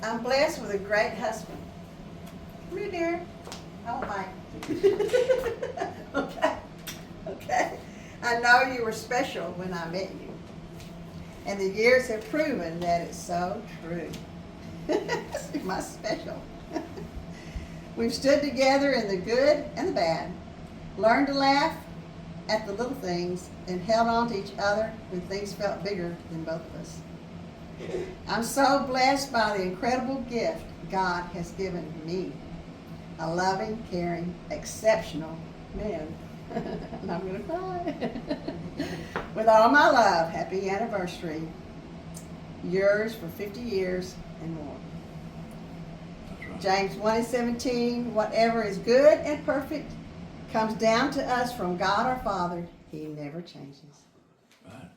I'm blessed with a great husband. Come here, dear. I won't bite. Okay. Okay. I know you were special when I met you. And the years have proven that it's so true. You're my special. We've stood together in the good and the bad, learned to laugh at the little things, and held on to each other when things felt bigger than both of us. I'm so blessed by the incredible gift God has given me. A loving, caring, exceptional man. And I'm going to cry. With all my love, happy anniversary. Yours for 50 years and more. Right. James 1:17, whatever is good and perfect comes down to us from God our Father. He never changes. Right.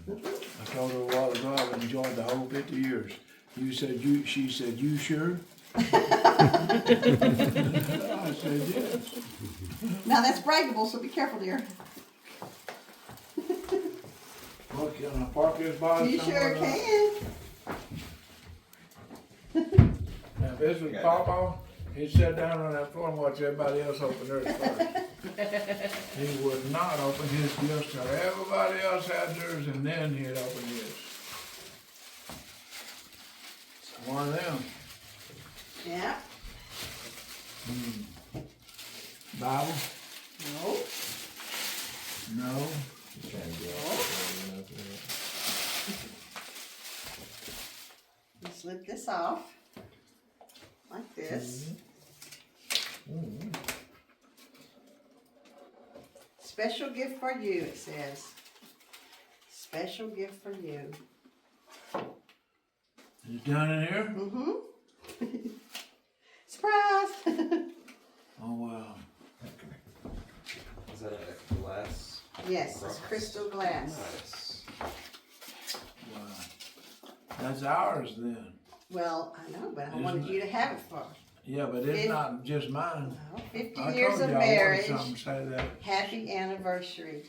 Amen. I told her a while ago I've enjoyed the whole 50 years. She said, you sure? I said, yes. Now that's breakable, so be careful, dear. Well, can I park this by You sure can. Now, if this was Pappaw, he'd sit down on that floor and watch everybody else open theirs first. He would not open his gifts till everybody else had theirs, and then he'd open his. One of them. Yeah. Bible? No. No. You slip this off like this. Special gift for you, it says. Special gift for you. Is it down in here? Mm-hmm. Surprise! Oh, wow. Is that a glass? Yes, it's crystal glass. Nice. Wow. That's ours then. Well, I know, but I wanted you to have it for. Yeah, but it's not just mine. No, 50 I years told of you I wanted marriage. something to say that. Happy anniversary.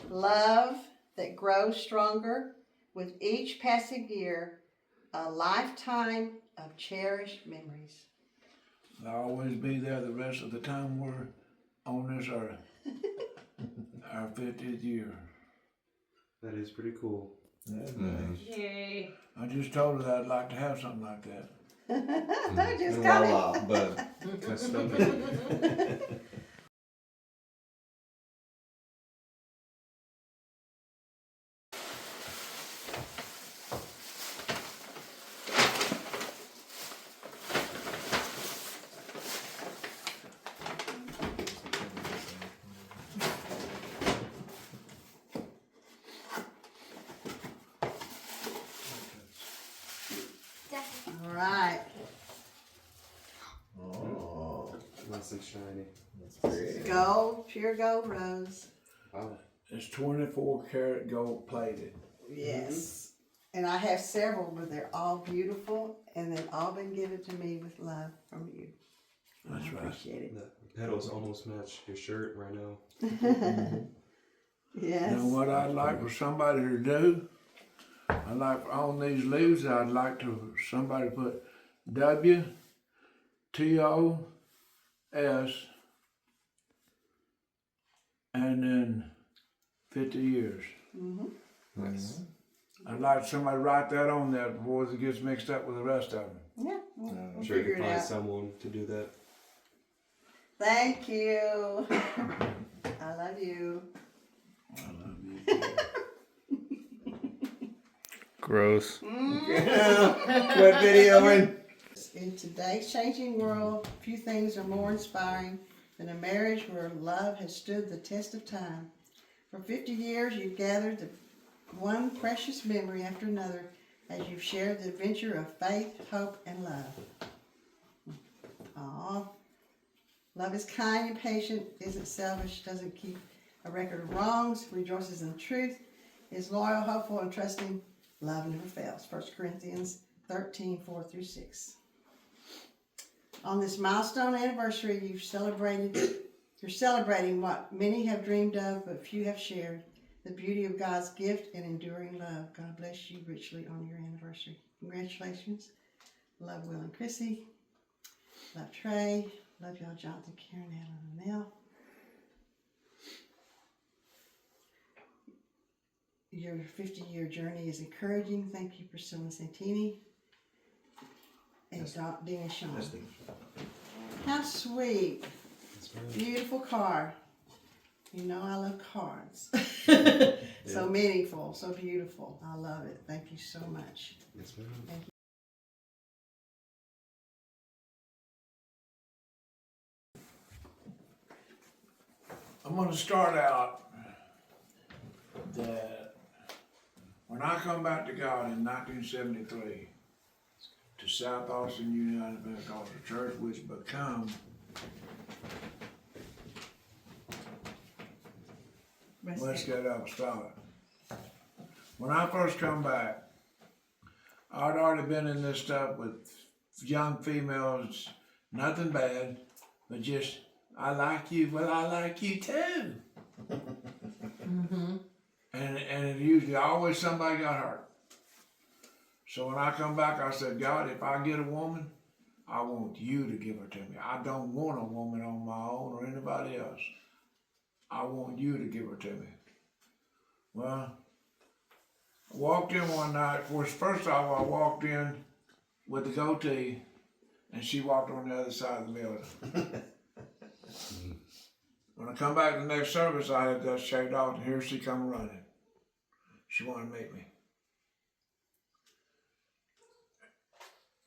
Love that grows stronger with each passing year. A lifetime of cherished memories. I'll always be there the rest of the time we're on this earth. Our 50th year. That is pretty cool. That's nice. Yay. I just told her that I'd like to have something like that. I just Been a got while, it. but My stomach. All right. oh, Nice and shiny. that's pretty. Gold, pure gold rose. Wow. It's 24 karat gold plated. Yes. And I have several, but they're all beautiful, and they've all been given to me with love from you. That's I right. appreciate it. The petals almost match your shirt right now. Yes. Now what I'd like for somebody to do, I'd like on these leaves, I'd like to somebody put WTOS and then 50 years. Mm-hmm. Nice. I'd like somebody to write that on there before it gets mixed up with the rest of them. Yeah. We'll I'm sure you figure can it find out. someone to do that. Thank you. I love you. I love you. Gross. Quit videoing. In today's changing world, few things are more inspiring than a marriage where love has stood the test of time. For 50 years, you've gathered one precious memory after another as you've shared the adventure of faith, hope, and love. Aww. Love is kind and patient, isn't selfish, doesn't keep a record of wrongs, rejoices in the truth, is loyal, hopeful, and trusting. Love never fails. 1 Corinthians 13:4-6. On this milestone anniversary, you're celebrating what many have dreamed of, but few have shared. The beauty of God's gift and enduring love. God bless you richly on your anniversary. Congratulations. Love Will and Chrissy. Love Trey. Love y'all, Jonathan, Karen, Alan, and Mel. Your 50-year journey is encouraging. Thank you, Priscilla Santini. And Dean and Sean. That's the How sweet. That's right. Beautiful card. You know I love cards. So meaningful, so beautiful. I love it. Thank you so much. Yes, ma'am. Thank you. I'm gonna start out that when I come back to God in 1973 to South Austin United Pentecostal Church, which become Westgate Apostolic. When I first come back, I'd already been in this stuff with young females, nothing bad, but just, I like you, well, I like you too. Mm-hmm. And it usually always somebody got hurt. So when I come back, I said, God, if I get a woman, I want you to give her to me. I don't want a woman on my own or anybody else. I want you to give her to me. Well, I walked in one night. Of course, first off, I walked in with the goatee, and she walked on the other side of the building. When I come back to the next service, I had just shaved off, and here she come running. She wanted to meet me.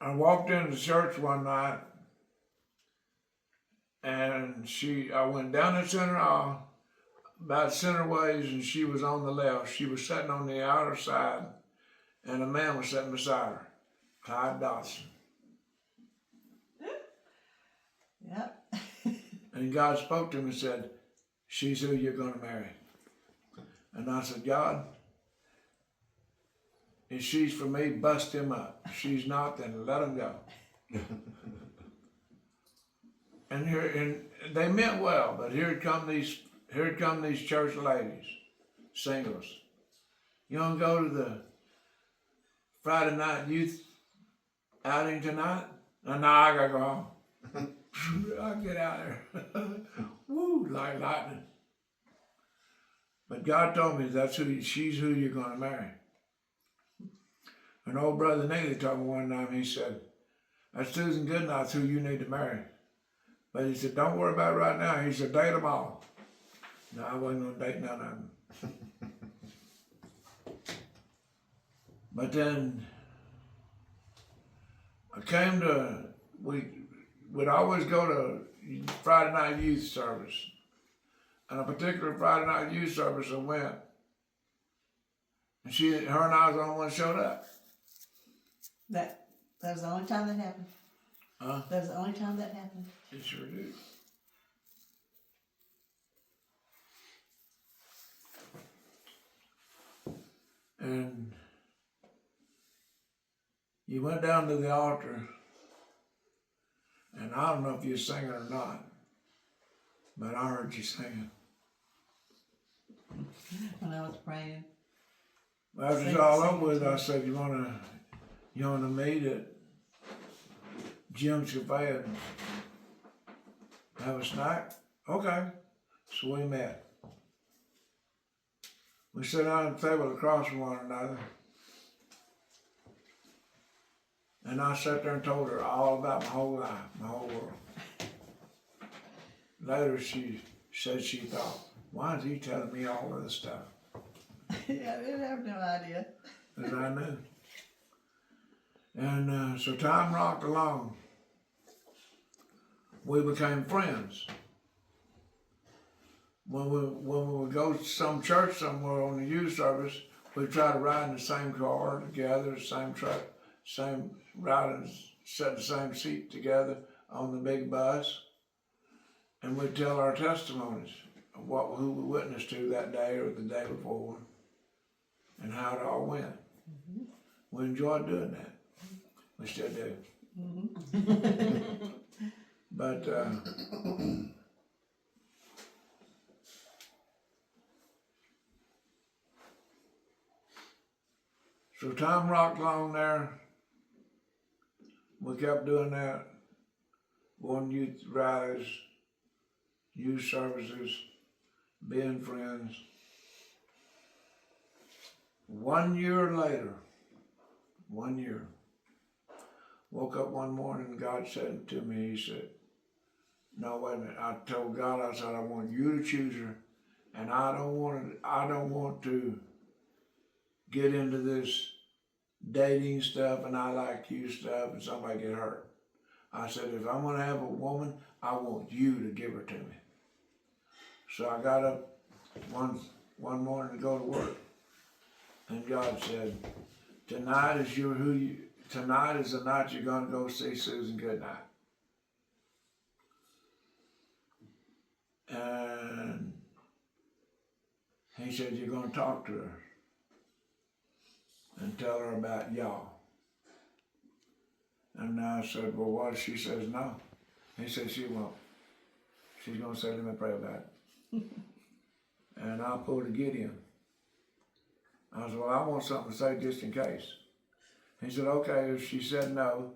I walked into the church one night, and I went down the center aisle, about center ways, and she was on the left. She was sitting on the outer side, and a man was sitting beside her, Clyde Dodson. Yep. And God spoke to him and said, she's who you're going to marry. And I said, God, if she's for me, bust him up. If she's not, then let him go. And they meant well, but here come these church ladies, singles. You want to go to the Friday night youth outing tonight? No, I gotta go home. I'll get out of there. Woo, like lightning. But God told me she's who you're gonna marry. An old brother Neely told me one time, he said, that's Susan Goodnight's who you need to marry. But he said, don't worry about it right now. He said, date them all. No, I wasn't gonna date none of them. But then we'd always go to Friday night youth service. And a particular Friday night youth service I went. And her and I was the only one showed up. That was the only time that happened. Huh? That was the only time that happened. It sure did. And you went down to the altar, and I don't know if you're singing or not, but I heard you singing. When I was praying. After it's all over with, I said, you wanna meet at Jim's Cafe and have a snack? Okay. So we met. We sat down at the table across from one another. And I sat there and told her all about my whole life, my whole world. Later she said she thought, why is he telling me all of this stuff? Yeah, I didn't have no idea. As I knew. And so time rocked along. We became friends. When we would go to some church somewhere on the youth service, we'd try to ride in the same car together, same truck, same ride and sit in the same seat together on the big bus. And we'd tell our testimonies of who we witnessed to that day or the day before and how it all went. Mm-hmm. We enjoyed doing that. We still do. Mm-hmm. But so time rocked along there, we kept doing that, going to youth rallies, youth services, being friends. 1 year later, 1 year, woke up one morning and God said to me, he said, no, wait a minute. I told God, I said, I want you to choose her, and I don't want to get into this dating stuff and I like you stuff and somebody get hurt. I said, if I'm gonna have a woman, I want you to give her to me. So I got up one morning to go to work, and God said, tonight is the night you're gonna go see Susan Goodnight. And he said, you're gonna talk to her and tell her about y'all. And I said, well, what? She says, no. He said, she won't. She's gonna say, let me pray about it. And I pulled a Gideon. I said, well, I want something to say just in case. He said, okay, if she said no,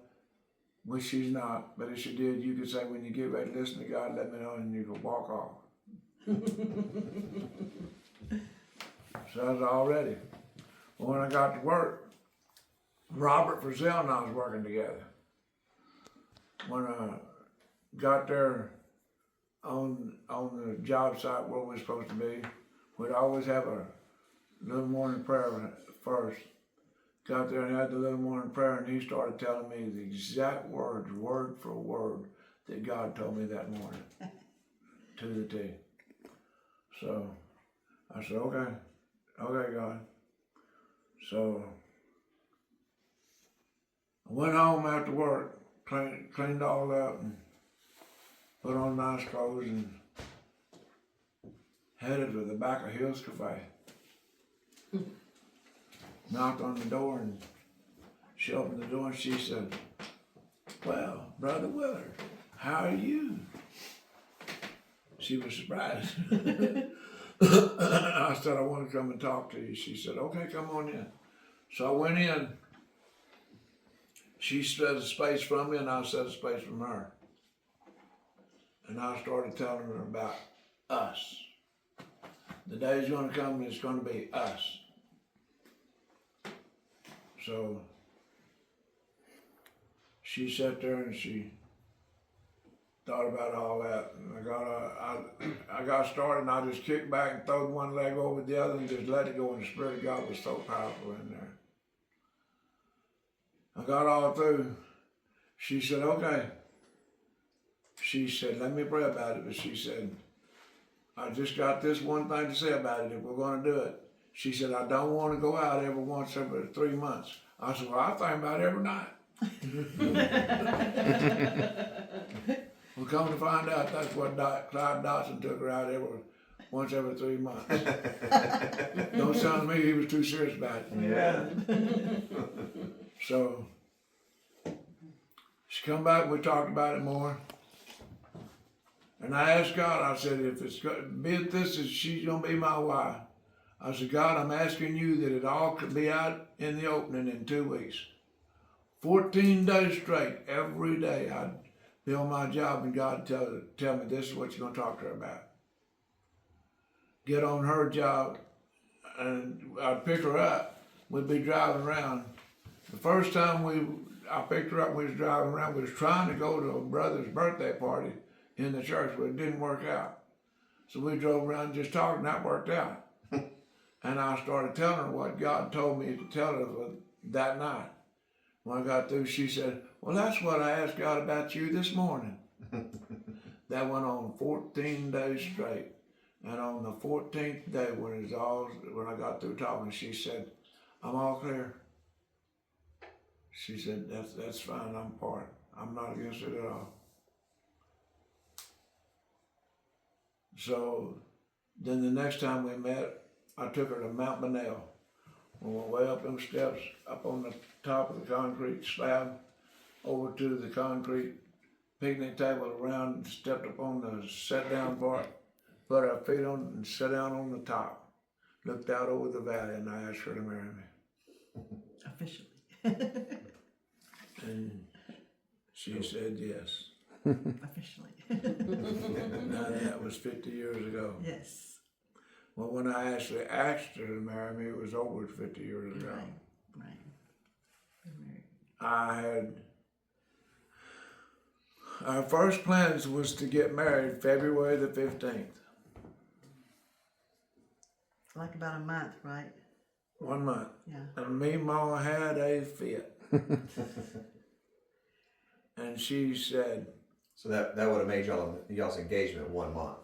which she's not, but if she did, you could say, when you get ready to listen to God, let me know, and you could walk off. So I was all ready. Well, when I got to work, Robert Frizzell and I was working together. When I got there on the job site where we were supposed to be, we'd always have a little morning prayer first. Got there and had the little morning prayer, and he started telling me the exact words, word for word, that God told me that morning, to the T. So I said, okay, God. So I went home after work, cleaned all up, and put on nice clothes, and headed to the back of Hill's Cafe. Knocked on the door, and she opened the door, and she said, well, Brother Willard, how are you? She was surprised. I said, I want to come and talk to you. She said, okay, come on in. So I went in. She set a space from me, and I set a space from her. And I started telling her about us. The day's going to come, and it's going to be us. So she sat there and she thought about all that. And I got started, and I just kicked back and throwed one leg over the other and just let it go, and the Spirit of God was so powerful in there. I got all through. She said, okay. She said, let me pray about it. But she said, I just got this one thing to say about it if we're going to do it. She said, I don't want to go out every 3 months. I said, well, I think about it every night. Well, come to find out, that's what Clyde Dodson took her out once every 3 months. Don't sound to me he was too serious about it. Yeah. So she come back and we talked about it more. And I asked God, I said, if it's be it this is she's gonna be my wife. I said, God, I'm asking you that it all could be out in the opening in 2 weeks. 14 days straight, every day I'd be on my job and God tell me this is what you're gonna talk to her about. Get on her job and I'd pick her up. We'd be driving around. The first time I picked her up, we was driving around, we was trying to go to a brother's birthday party in the church, but it didn't work out. So we drove around just talking, that worked out. And I started telling her what God told me to tell her that night. When I got through, she said, well, that's what I asked God about you this morning. That went on 14 days straight. And on the 14th day, when I got through talking, she said, I'm all clear. She said, that's fine, I'm part. I'm not against it at all. So then the next time we met, I took her to Mount Benel. We went way up them steps, up on the top of the concrete slab, over to the concrete picnic table around, stepped up on the set down part, put our feet on and sat down on the top, looked out over the valley, and I asked her to marry me. Officially. And She said yes. Officially. Now that was 50 years ago. Yes. Well, when I actually asked her to marry me, it was over 50 years ago. Right. Been married. Our first plans was to get married February the 15th. Like about a month, right? 1 month. Yeah. And me, Mama had a fit. And she said, So that would have made y'all's engagement 1 month.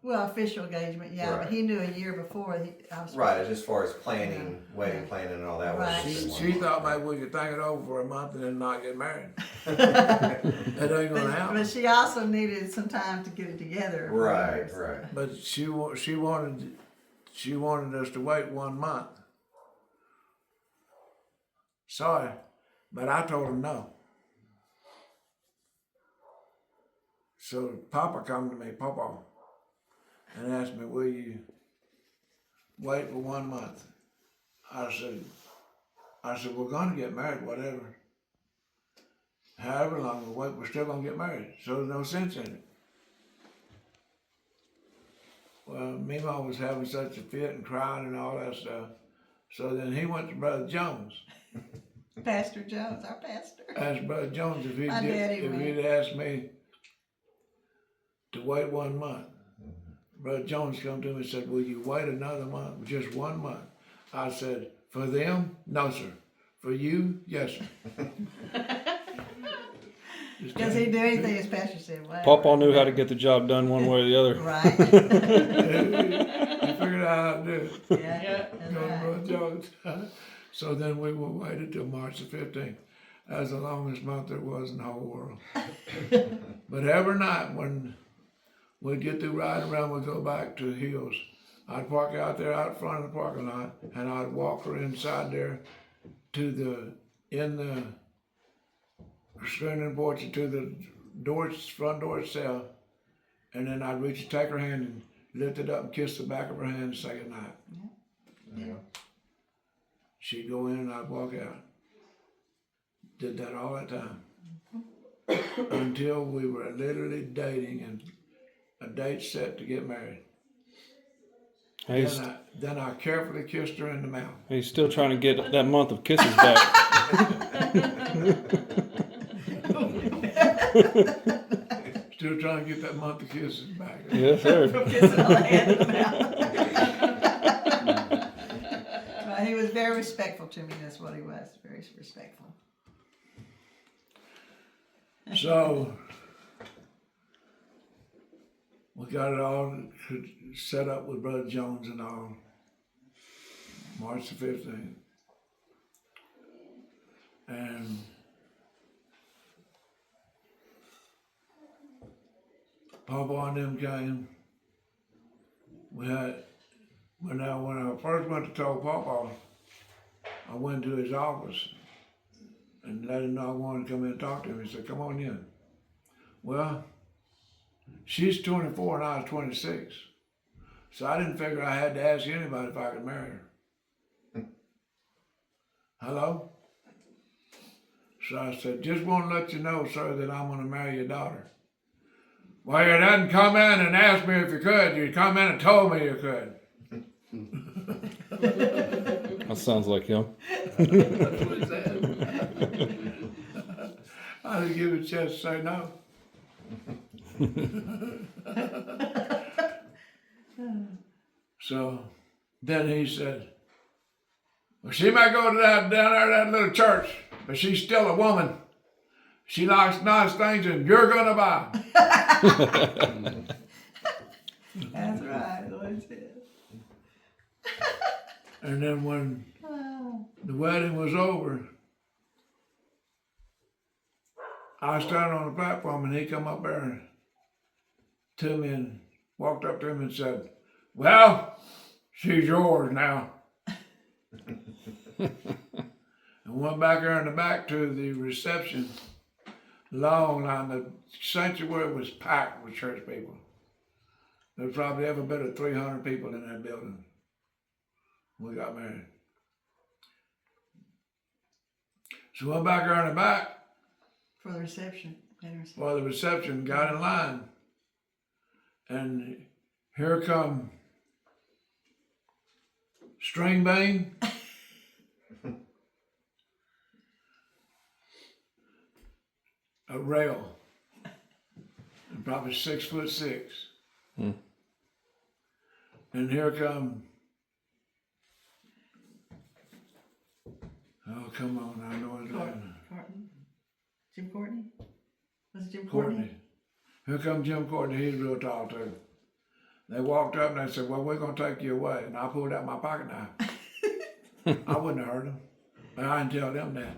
Well, official engagement, yeah, but Right. he knew a year before. I was Right, as far as planning, Yeah. wedding Yeah. planning and all that. Right. Was just she 1 thought month. maybe we could think it over for a month and then not get married. That ain't gonna happen. But she also needed some time to get it together. for Right, her, right. But she wanted us to wait 1 month. Sorry, but I told him no. So Papa come to me, Pappaw, and asked me, will you wait for 1 month? I said, we're gonna get married, whatever. However long we wait, we're still gonna get married, so there's no sense in it. Well, Mima was having such a fit and crying and all that stuff. So then he went to Brother Jones. Pastor Jones, our pastor. Asked Brother Jones if My daddy went. he'd asked me to wait 1 month. Brother Jones come to me and said, will you wait another month, just 1 month? I said, for them, no sir. For you, yes sir. Does he do anything as pastor said? Whatever. Pappaw knew how to get the job done one way or the other. Right. He figured out how to do it. Yeah, that's Go to right. Brother Jones. So then we will wait until March the 15th. That's the longest month there was in the whole world. But every night when we'd get through riding around, we'd go back to the hills. I'd park out there out front of the parking lot, and I'd walk her inside there in the screening porch to the front door itself, and then I'd reach and take her hand and lift it up and kiss the back of her hand and say goodnight. Yeah. She'd go in and I'd walk out. Did that all that time. Until we were literally dating and a date set to get married. Then I carefully kissed her in the mouth. He's still trying to get that month of kisses back. Still trying to get that month of kisses back. Yes, sir. Kissing on the hand in the mouth. Well, he was very respectful to me. That's what he was. Very respectful. So we got it all set up with Brother Jones and all. March the 15th. And Pappaw and them came. When I first went to tell Pappaw, I went to his office and let him know I wanted to come in and talk to him. He said, come on in. Well, she's 24 and I was 26. So I didn't figure I had to ask anybody if I could marry her. Hello? So I said, just want to let you know, sir, that I'm going to marry your daughter. Well, you didn't come in and ask me if you could. You come in and told me you could. That sounds like him. That's what he said. I didn't give him a chance to say no. So then he said, well, she might go to down there to that little church, but she's still a woman. She likes nice things and you're gonna buy. That's right. What he said. And then when the wedding was over, I was standing on the platform and he come up there to me and walked up to him and said, well, she's yours now. And went back there in the back to the reception. Long line, the sanctuary was packed with church people. There was probably ever been 300 people in that building. We got married. So went back there in the back, For the reception. for the reception, got in line. And here come String Bean. A rail. And probably 6'6". Hmm. And here come, oh, come on, I know his name. Courtney. Jim Courtney? Was it Jim Courtney. Here comes Jim Courtney, he's real tall too. They walked up and they said, well, we're gonna take you away. And I pulled out my pocket knife. I wouldn't have hurt them, but I didn't tell them that.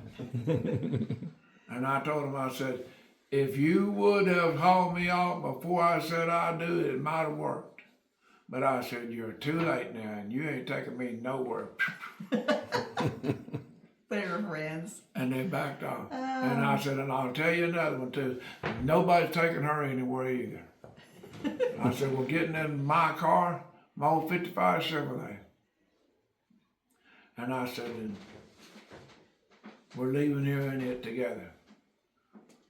And I told them, I said, if you would have hauled me off before I said I'd do it, it might have worked. But I said, you're too late now and you ain't taking me nowhere. They were friends. And they backed off. And I said, and I'll tell you another one too. Nobody's taking her anywhere either. I said, we're getting in my car, my old 55 Chevrolet. And I said, and we're leaving here in it together.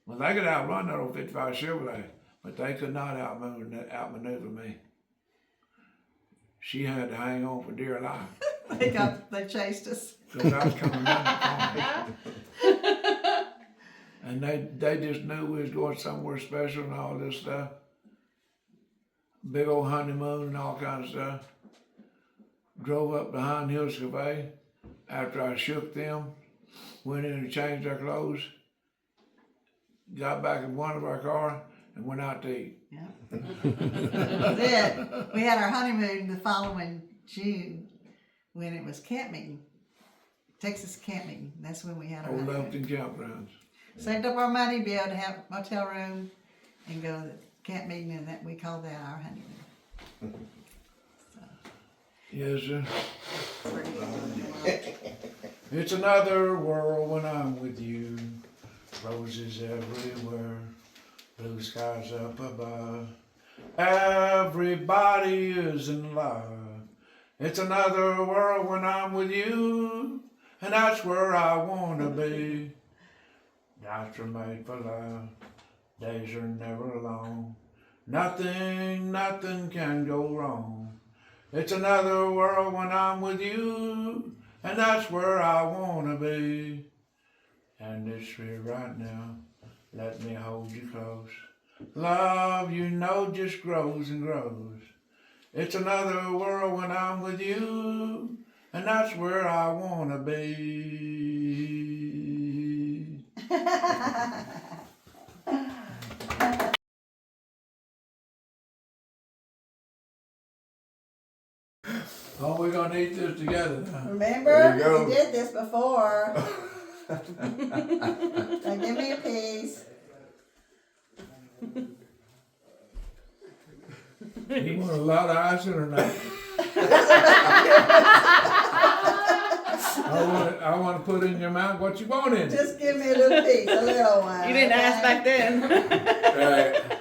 Well, they could outrun that old 55 Chevrolet, but they could not outmaneuver me. She had to hang on for dear life. They chased us. Because I was coming down the corner. And they just knew we was going somewhere special and all this stuff. Big old honeymoon and all kinds of stuff. Drove up behind Hills Cafe after I shook them, went in and changed our clothes, got back in one of our car and went out to eat. Yeah. That was it. We had our honeymoon the following June when it was camp meeting. Texas camp meeting. That's when we had our Old honeymoon. Lupton campgrounds. Saved up our money to be able to have a motel room and go to the camp meeting, and that we called that our honeymoon. Yes, sir. So, It's another world when I'm with you. Roses everywhere, blue skies up above. Everybody is in love. It's another world when I'm with you, and that's where I wanna be. Nights are made for love, days are never long. Nothing can go wrong. It's another world when I'm with you, and that's where I wanna be. And it's here right now, let me hold you close. Love, you know, just grows and grows. It's another world when I'm with you, and that's where I wanna be. Oh, we're gonna eat this together now. remember, There you go. we did this before. Now give me a piece. You want a lot of icing or not? I want to put in your mouth what you want in it. Just give me a little piece, a little one. You didn't ask back then. Right.